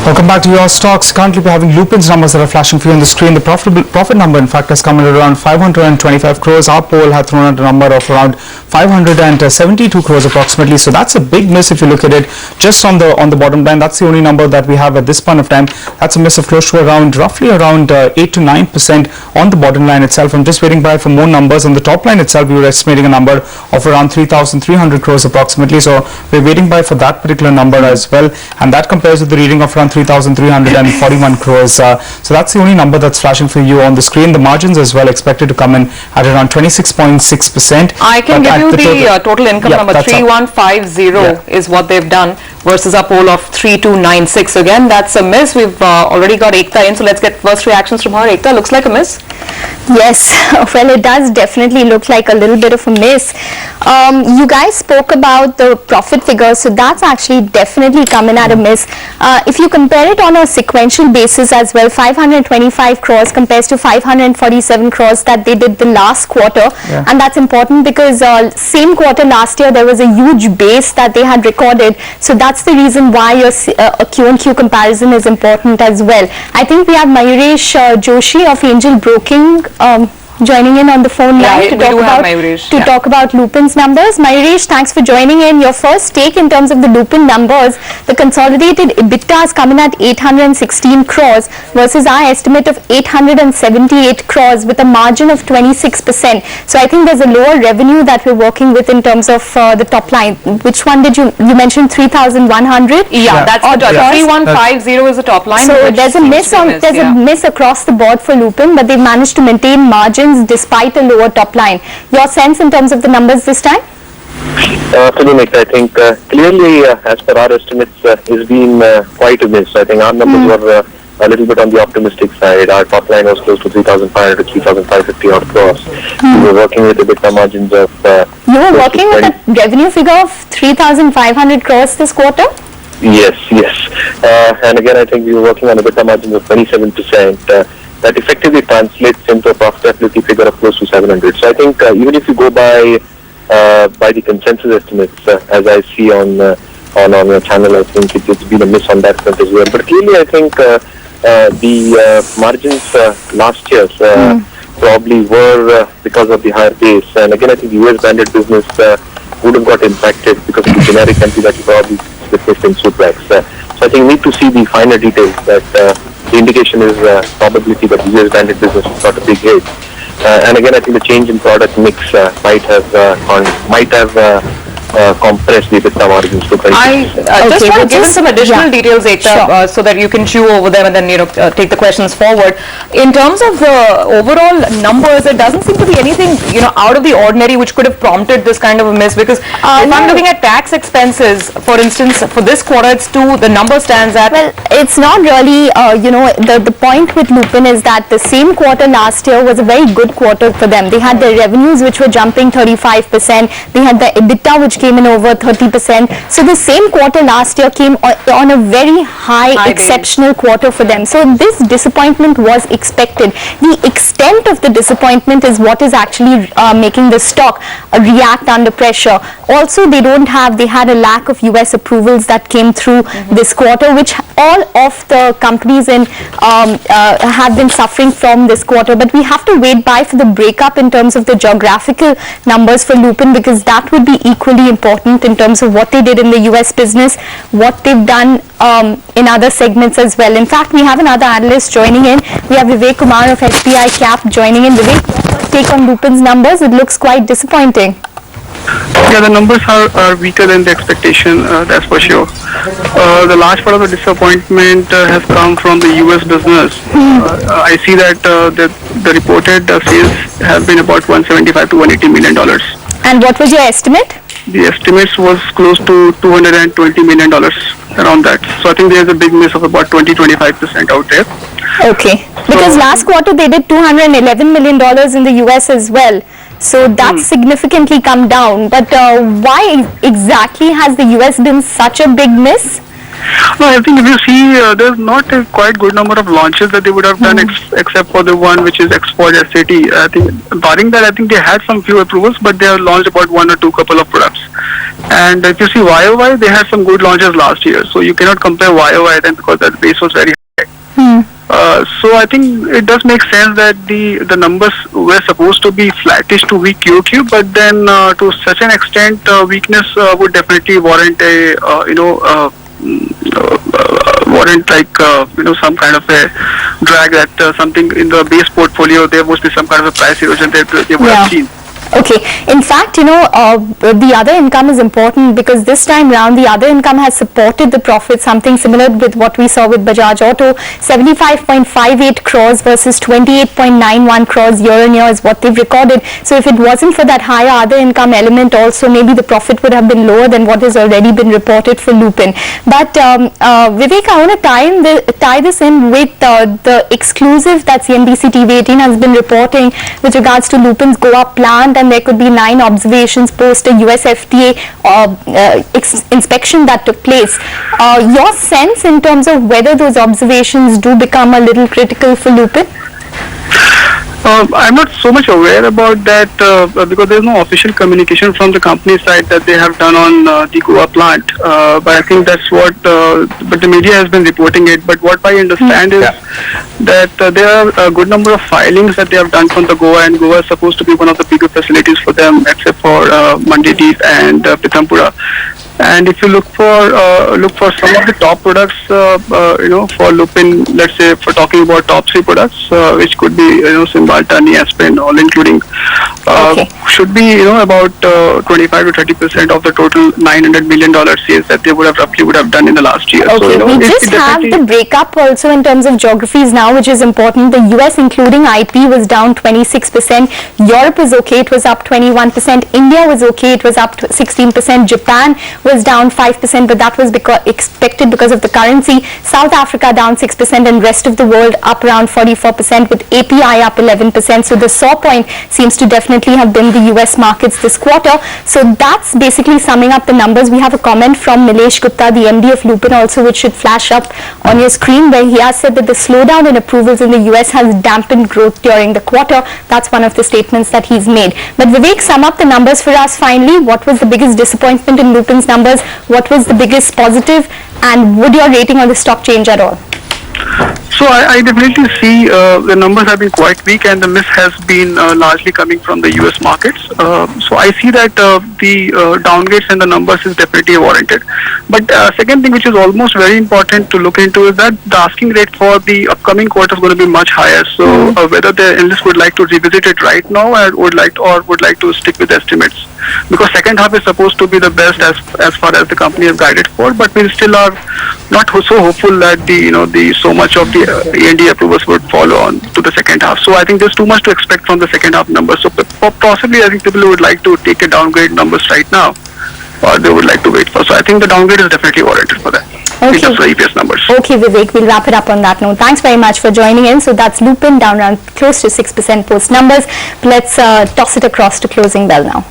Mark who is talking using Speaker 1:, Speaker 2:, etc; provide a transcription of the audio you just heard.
Speaker 1: Welcome back to your stocks. Currently we're having Lupin's numbers that are flashing for you on the screen. The profit number in fact has come in at around 525 crores. Our poll had thrown out a number of around 572 crores approximately. So that's a big miss if you look at it just on the bottom line. That's the only number that we have at this point of time. That's a miss of close to roughly around 8 to 9% on the bottom line itself. I'm just waiting by for more numbers. On the top line itself, we were estimating a number of around 3,300 crores approximately. So we're waiting by for that particular number as well. And that compares with the reading of around 3,341 crores. So that's the only number that's flashing for you on the screen. The margins as well expected to come in at around 26.6%.
Speaker 2: I can give you the total income number. 3150 is what they've done versus a poll of 3296. Again, that's a miss. We've already got Ekta in, so let's get first reactions from her. Ekta, looks like a miss.
Speaker 3: Yes, well, it does definitely look like a little bit of a miss. You guys spoke about the profit figures, so that's actually definitely coming at a miss. If you compare it on a sequential basis as well, 525 crores compares to 547 crores that they did the last quarter. Yeah. And that's important because same quarter last year there was a huge base that they had recorded. So that's the reason why your a Q&Q comparison is important as well. I think we have Mayuresh Joshi of Angel Broking joining in on the phone line to talk about Lupin's numbers. Mayuresh, thanks for joining in. Your first take in terms of the Lupin numbers. The consolidated EBITDA is coming at 816 crores versus our estimate of 878 crores with a margin of 26%. So I think there's a lower revenue that we're working with in terms of the top line. Which one did you mentioned 3,100?
Speaker 2: Yeah, that's the 3150 is the top line.
Speaker 3: So there's a miss a miss across the board for Lupin, but they've managed to maintain margins despite a lower top line. Your sense in terms of the numbers this time?
Speaker 4: I think clearly as per our estimates it's been quite a miss. I think our numbers were a little bit on the optimistic side. Our top line was close to 3,500 to 3,550 odd crores. We were working with EBITDA margins of
Speaker 3: you were working with a revenue figure of 3,500 crores this quarter?
Speaker 4: Yes. And again, I think we were working on EBITDA margins of 27%. That effectively translates into a profitability figure of close to 700. So I think even if you go by the consensus estimates, as I see on your channel, I think it's been a miss on that front as well. But clearly, I think the margins last year probably were because of the higher base. And again, I think the US branded business would have got impacted because of the generic entry that you probably witnessed in Suplex. So I think we need to see the finer details that. The indication is probability that the US branded business is not a big hit. And again, I think the change in product mix might have compressed the EBITDA margins to 26%.
Speaker 2: I just want to give some additional details, Ekta, so that you can chew over them and then take the questions forward. In terms of the overall numbers, there doesn't seem to be anything out of the ordinary which could have prompted this kind of a miss. Because if I'm looking at tax expenses, for instance, for this quarter, it's 2. The number stands at.
Speaker 3: Well, it's not really. The point with Lupin is that the same quarter last year was a very good quarter for them. They had their revenues which were jumping 35%. They had the EBITDA which came in over 30%. So the same quarter last year came on a very high exceptional quarter for them. So this disappointment was expected. The extent of the disappointment is what is actually making the stock react under pressure. Also, they had a lack of US approvals that came through this quarter, which all of the companies have been suffering from this quarter. But we have to wait by for the breakup in terms of the geographical numbers for Lupin, because that would be equally important in terms of what they did in the US business, what they've done in other segments as well. In fact, we have another analyst joining in. We have Vivek Kumar of SBI Cap joining in. Vivek, take on Lupin's numbers. It looks quite disappointing.
Speaker 5: Yeah, the numbers are weaker than the expectation, that's for sure. The large part of the disappointment has come from the US business. I see that the reported sales have been about $175 to $180 million.
Speaker 3: And what was your estimate?
Speaker 5: The estimates was close to $220 million, around that. So I think there's a big miss of about 20-25% out there.
Speaker 3: Okay, because last quarter they did $211 million in the US as well. So that's significantly come down. But why exactly has the US been such a big miss?
Speaker 5: No, I think if you see, there's not a quite good number of launches that they would have done, except for the one which is Export SAT. I think, barring that, I think they had some few approvals, but they have launched about 1 or 2 couple of products. And if you see YOY, they had some good launches last year. So you cannot compare YOY then because that base was very high. So I think it does make sense that the numbers were supposed to be flattish to weak QOQ, but then to such an extent, weakness would definitely warrant a warrant like some kind of a drag that something in the base portfolio there must be some kind of a price erosion that they would have seen.
Speaker 3: Okay. In fact, the other income is important because this time round the other income has supported the profit, something similar with what we saw with Bajaj Auto. 75.58 crores versus 28.91 crores year on year is what they've recorded. So if it wasn't for that higher other income element also, maybe the profit would have been lower than what has already been reported for Lupin. But Vivek, I want to tie this in with the exclusive that CNBC TV18 has been reporting with regards to Lupin's Goa plant, and there could be 9 observations post a US FDA inspection that took place. Your sense in terms of whether those observations do become a little critical for Lupin?
Speaker 5: I'm not so much aware about that because there's no official communication from the company side that they have done on the Goa plant. But I think that's what, but the media has been reporting it. But what I understand is that there are a good number of filings that they have done from the Goa, and Goa is supposed to be one of the bigger facilities for them, except for Mandideep and Pithampura. And if you look for some of the top products, for Lupin, let's say for talking about top 3 products, which could be Cymbalta, Neosporin, all including, should be about 25 to 30% of the total $900 million sales that they would have done in the last year.
Speaker 3: Okay,
Speaker 5: so,
Speaker 3: we just have the breakup also in terms of geographies now, which is important. The US, including IP, was down 26%. Europe was okay, it was up 21%. India was okay, it was up 16%. Japan was down 5%, but that was expected because of the currency. South Africa down 6%, and rest of the world up around 44%, with API up 11%. So the saw point seems to definitely have been the US markets this quarter. So that's basically summing up the numbers. We have a comment from Nilesh Gupta, the MD of Lupin also, which should flash up on your screen, where he has said that the slowdown in approvals in the US has dampened growth during the quarter. That's one of the statements that he's made. But Vivek, sum up the numbers for us finally. What was the biggest disappointment in Lupin's numbers? What was the biggest positive? And would your rating on the stock change at all?
Speaker 5: So I definitely see the numbers have been quite weak, and the miss has been largely coming from the US markets. So I see that the downgrades and the numbers is definitely warranted. But second thing, which is almost very important to look into, is that the asking rate for the upcoming quarter is going to be much higher. So whether the analysts would like to revisit it right now, and would like to stick with estimates, because second half is supposed to be the best as far as the company has guided for. But we still are not so hopeful that the so much of the A&D approvals would follow on to the second half. So I think there's too much to expect from the second half numbers. So possibly I think people would like to take a downgrade numbers right now, or they would like to wait for. So I think the downgrade is definitely warranted for that.
Speaker 3: Okay.
Speaker 5: In terms of EPS numbers.
Speaker 3: Okay, Vivek, we'll wrap it up on that note. Thanks very much for joining in. So that's Lupin down around close to 6% post numbers. Let's toss it across to closing bell now.